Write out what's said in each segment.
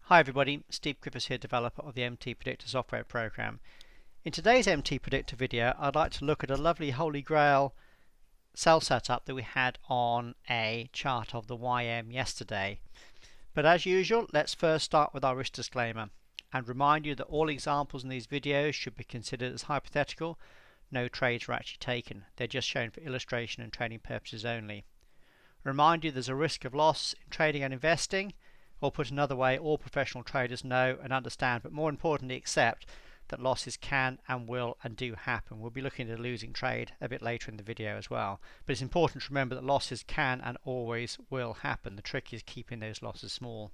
Hi everybody, Steve Griffiths here, developer of the MTPredictor software program. In today's MTPredictor video, I'd like to look at a lovely Holy Grail sell setup that we had on a chart of the YM yesterday. But as usual, let's first start with our risk disclaimer and remind you that all examples in these videos should be considered as hypothetical. No trades were actually taken. They're just shown for illustration and trading purposes only. Remind you there's a risk of loss in trading and investing. Or put another way, all professional traders know and understand, but more importantly accept that losses can and will and do happen. We'll be looking at a losing trade a bit later in the video as well. But it's important to remember that losses can and always will happen. The trick is keeping those losses small.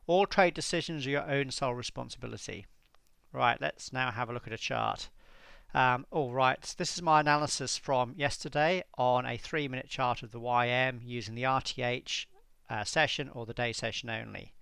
All trade decisions are your own sole responsibility. Right, let's now have a look at a chart. Alright, this is my analysis from yesterday on a 3-minute chart of the YM using the RTH session or the day session only.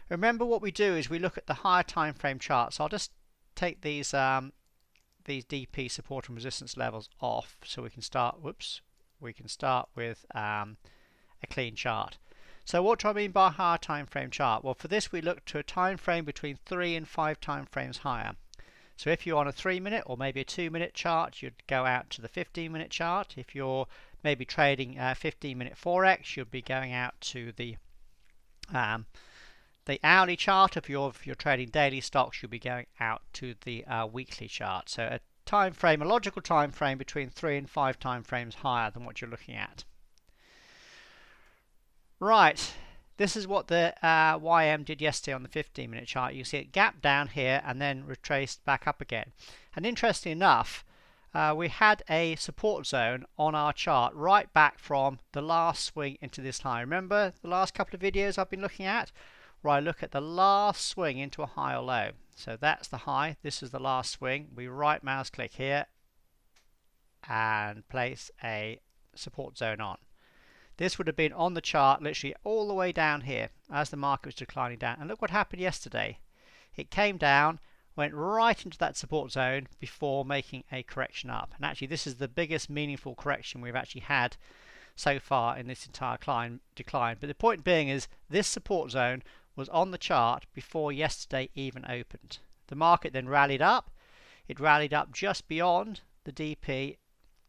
Remember, what we do is we look at the higher time frame charts. So I'll just take these DP support and resistance levels off so we can start with a clean chart. So what do I mean by higher time frame chart? Well, for this we look to a time frame between 3 and 5 time frames higher. So if you're on a 3-minute or maybe a 2-minute chart, you'd go out to the 15-minute chart. If you're maybe trading 15-minute forex, you'll be going out to the hourly chart. If you're trading daily stocks, you'll be going out to the weekly chart. So a logical time frame between 3 and 5 time frames higher than what you're looking at. Right, this is what the YM did yesterday on the 15-minute chart. You see it gap down here and then retraced back up again. And interestingly enough, we had a support zone on our chart right back from the last swing into this high. Remember the last couple of videos I've been looking at where I look at the last swing into a high or low. So that's the high, this is the last swing. We right mouse click here and place a support zone on. This would have been on the chart literally all the way down here as the market was declining down. And look what happened yesterday. It came down, went right into that support zone before making a correction up. And actually this is the biggest meaningful correction we've actually had so far in this entire decline. But the point being is this support zone was on the chart before yesterday even opened. The market then rallied up. It rallied up just beyond the DP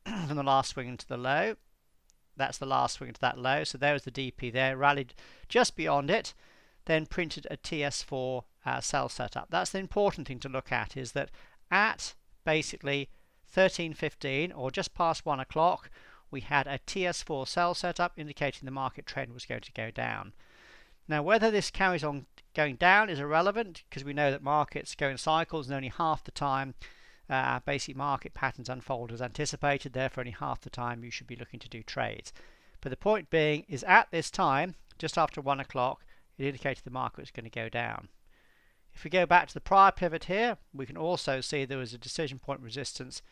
from the last swing into the low. That's the last swing into that low. So there was the DP there, rallied just beyond it, then printed a TS4 sell setup. That's the important thing to look at, is that at basically 13:15 or just past 1 o'clock, we had a TS4 sell setup indicating the market trend was going to go down. Now, whether this carries on going down is irrelevant because we know that markets go in cycles and only half the time basic market patterns unfold as anticipated. Therefore, only half the time you should be looking to do trades. But the point being is at this time, just after 1 o'clock, it indicated the market was going to go down. If we go back to the prior pivot here, we can also see there was a decision point resistance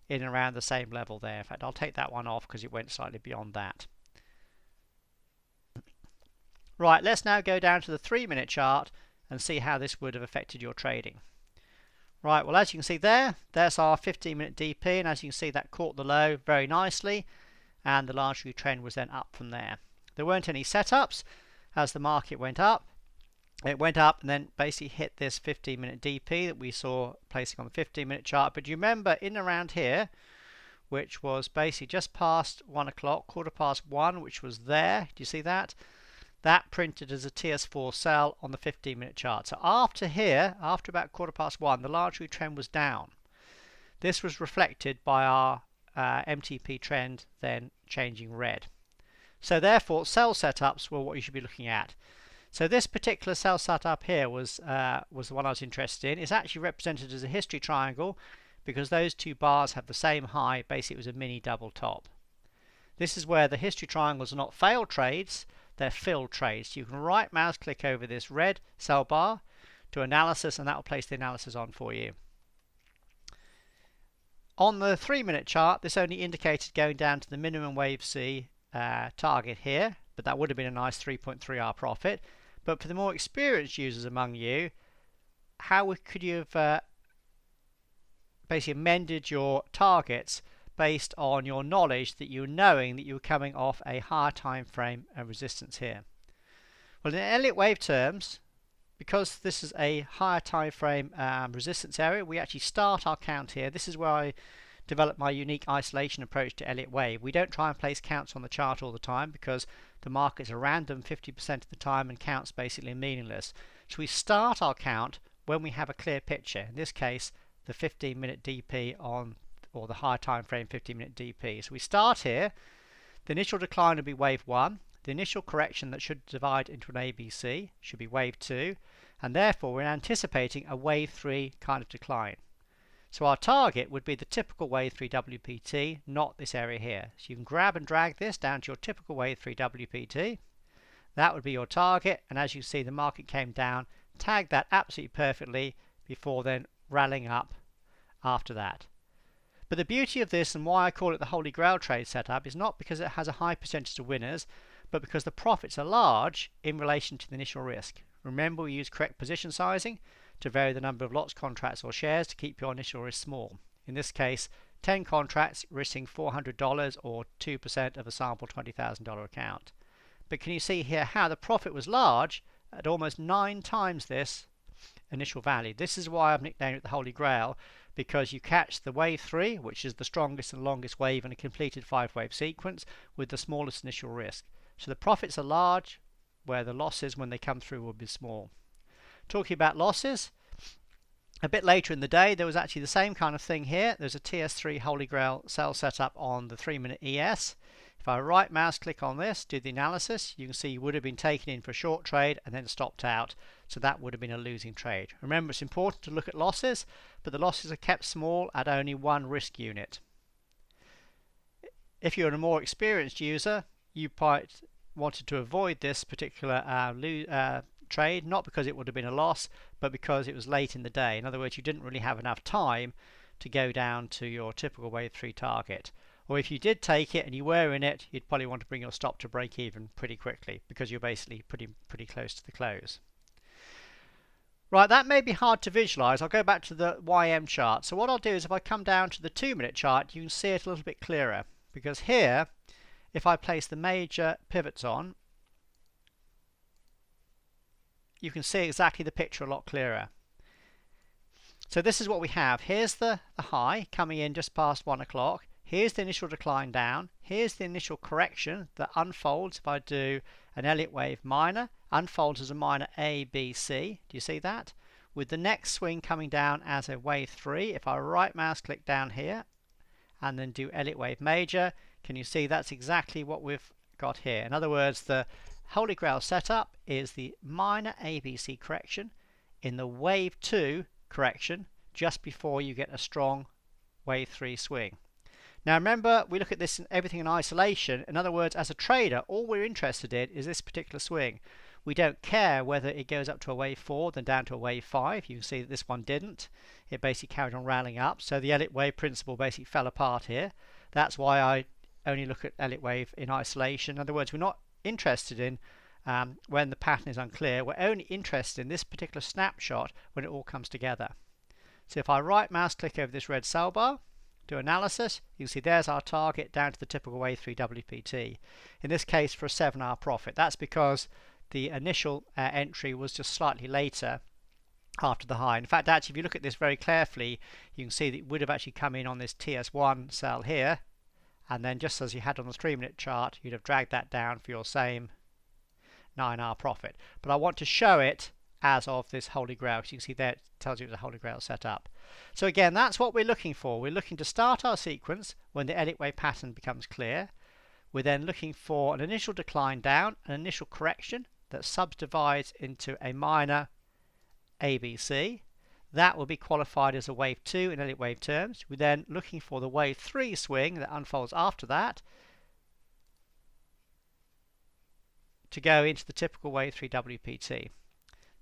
in and around the same level there. In fact, I'll take that one off because it went slightly beyond that. Right, let's now go down to the 3-minute chart and see how this would have affected your trading. Right, well, as you can see there's our 15-minute DP, and as you can see that caught the low very nicely, and the large view trend was then up from there. There weren't any setups as the market went up. It went up and then basically hit this 15-minute DP that we saw placing on the 15-minute chart. But you remember in around here, which was basically just past 1 o'clock, quarter past 1, which was there. Do you see that? That printed as a TS4 sell on the 15-minute chart. So after here, after about quarter past 1, the large view trend was down. This was reflected by our MTP trend then changing red. So therefore, sell setups were what you should be looking at. So this particular sell setup here was the one I was interested in. It's actually represented as a history triangle because those two bars have the same high. Basically, it was a mini double top. This is where the history triangles are not failed trades, they're filled trades. You can right mouse click over this red sell bar to analysis, and that will place the analysis on for you. On the 3-minute chart, this only indicated going down to the minimum wave C target here, but that would have been a nice 3.3R profit. But for the more experienced users among you, how could you have basically amended your targets based on your knowledge that you were knowing that you were coming off a higher time frame and resistance here? Well, in Elliott wave terms, because this is a higher time frame resistance area, we actually start our count here. This is where I develop my unique isolation approach to Elliott wave. We don't try and place counts on the chart all the time because the markets are random 50% of the time and counts basically meaningless. So we start our count when we have a clear picture. In this case, the 15-minute DP on, or the higher time frame 15-minute DP. So we start here. The initial decline will be wave 1. The initial correction that should divide into an ABC should be wave 2, and therefore we're anticipating a wave 3 kind of decline. So our target would be the typical wave 3 WPT, not this area here. So you can grab and drag this down to your typical wave 3 WPT. That would be your target, and as you see, the market came down, tagged that absolutely perfectly before then rallying up after that. But the beauty of this, and why I call it the Holy Grail trade setup, is not because it has a high percentage of winners, but because the profits are large in relation to the initial risk. Remember, we use correct position sizing to vary the number of lots, contracts or shares to keep your initial risk small. In this case, 10 contracts risking $400 or 2% of a sample $20,000 account. But can you see here how the profit was large at almost 9 times this initial value? This is why I've nicknamed it the Holy Grail, because you catch the wave 3, which is the strongest and longest wave in a completed 5-wave sequence, with the smallest initial risk. So the profits are large, where the losses when they come through will be small. Talking about losses, a bit later in the day there was actually the same kind of thing here. There's a TS3 Holy Grail sell setup on the 3-minute ES. If I right mouse click on this, do the analysis, you can see you would have been taken in for a short trade and then stopped out, so that would have been a losing trade. Remember, it's important to look at losses, but the losses are kept small at only 1 risk unit. If you're a more experienced user, you might wanted to avoid this particular trade, not because it would have been a loss, but because it was late in the day. In other words, you didn't really have enough time to go down to your typical wave 3 target. Or if you did take it and you were in it, you'd probably want to bring your stop to break even pretty quickly, because you're basically pretty close to the close. Right, that may be hard to visualize. I'll go back to the YM chart. So what I'll do is, if I come down to the 2-minute chart, you can see it a little bit clearer, because here, if I place the major pivots on, you can see exactly the picture a lot clearer. So this is what we have. Here's the high coming in just past 1 o'clock. Here's the initial decline down. Here's the initial correction that unfolds. If I do an Elliott wave minor, unfolds as a minor A, B, C. Do you see that? With the next swing coming down as a wave 3. If I right mouse click down here and then do Elliott wave major, can you see that's exactly what we've got here? In other words, the Holy Grail setup is the minor ABC correction in the wave 2 correction just before you get a strong wave 3 swing. Now remember, we look at this in everything in isolation. In other words, as a trader, all we're interested in is this particular swing. We don't care whether it goes up to a wave 4 then down to a wave 5. You can see that this one didn't. It basically carried on rallying up. So the Elliott wave principle basically fell apart here. That's why I only look at Elliott wave in isolation. In other words, we're not interested in when the pattern is unclear. We're only interested in this particular snapshot when it all comes together. So if I right mouse click over this red cell bar, do analysis, you can see there's our target down to the typical wave 3 WPT. In this case for a 7-hour profit. That's because the initial entry was just slightly later after the high. In fact, actually, if you look at this very carefully, you can see that it would have actually come in on this TS1 cell here, and then just as you had on the 3-minute chart, you'd have dragged that down for your same 9-hour profit. But I want to show it as of this Holy Grail, because you can see there it tells you it's a Holy Grail setup. So again, that's what we're looking for. We're looking to start our sequence when the Elliott wave pattern becomes clear. We're then looking for an initial decline down, an initial correction that subdivides into a minor ABC. That will be qualified as a wave 2 in Elliott wave terms. We're then looking for the wave 3 swing that unfolds after that to go into the typical wave 3 WPT.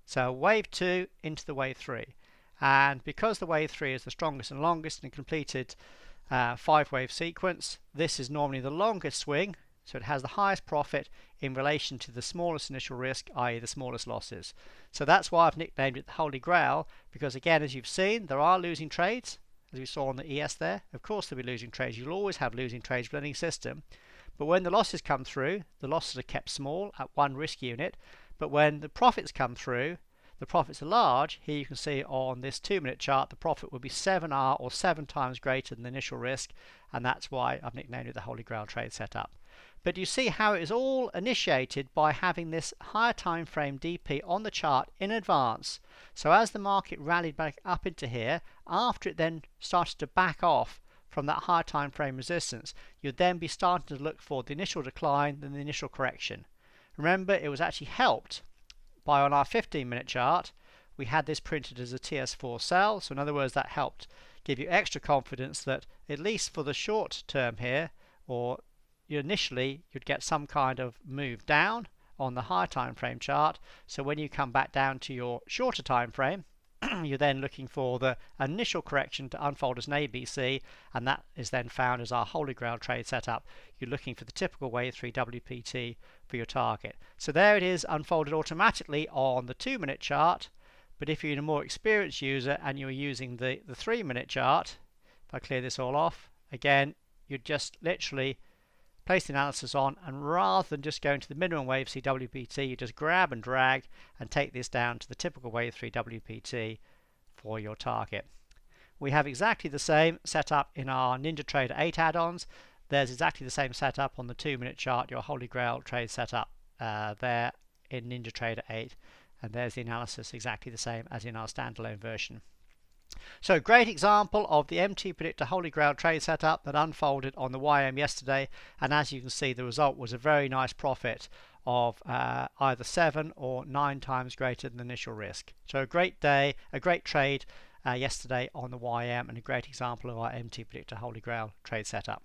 So wave 2 into the wave 3. And because the wave 3 is the strongest and longest in a completed 5-wave sequence, this is normally the longest swing, so it has the highest profit in relation to the smallest initial risk, i.e. the smallest losses. So that's why I've nicknamed it the Holy Grail, because again, as you've seen, there are losing trades, as we saw on the ES there. Of course there'll be losing trades. You'll always have losing trades with any system. But when the losses come through, the losses are kept small at 1 risk unit. But when the profits come through, the profits are large, here you can see on this 2-minute chart the profit will be 7R or 7 times greater than the initial risk, and that's why I've nicknamed it the Holy Grail trade setup. But you see how it is all initiated by having this higher time frame DP on the chart in advance. So as the market rallied back up into here, after it then started to back off from that higher time frame resistance, you'd then be starting to look for the initial decline, then the initial correction. Remember, it was actually helped by, on our 15-minute chart, we had this printed as a TS4 sell. So in other words, that helped give you extra confidence that at least for the short term here, or initially you'd get some kind of move down on the higher time frame chart. So when you come back down to your shorter time frame, you're then looking for the initial correction to unfold as an ABC, and that is then found as our Holy Grail trade setup. You're looking for the typical wave 3 WPT for your target. So there it is, unfolded automatically on the 2-minute chart. But if you're a more experienced user and you're using the 3-minute chart, if I clear this all off, again, you'd just literally place the analysis on, and rather than just going to the minimum wave CWPT, you just grab and drag and take this down to the typical wave 3 WPT for your target. We have exactly the same setup in our NinjaTrader 8 add-ons. There's exactly the same setup on the 2-minute chart, your Holy Grail trade setup there in NinjaTrader 8, and there's the analysis exactly the same as in our standalone version. So great example of the MTPredictor Holy Grail trade setup that unfolded on the YM yesterday, and as you can see, the result was a very nice profit of either 7 or 9 times greater than the initial risk. So a great day, a great trade yesterday on the YM, and a great example of our MTPredictor Holy Grail trade setup.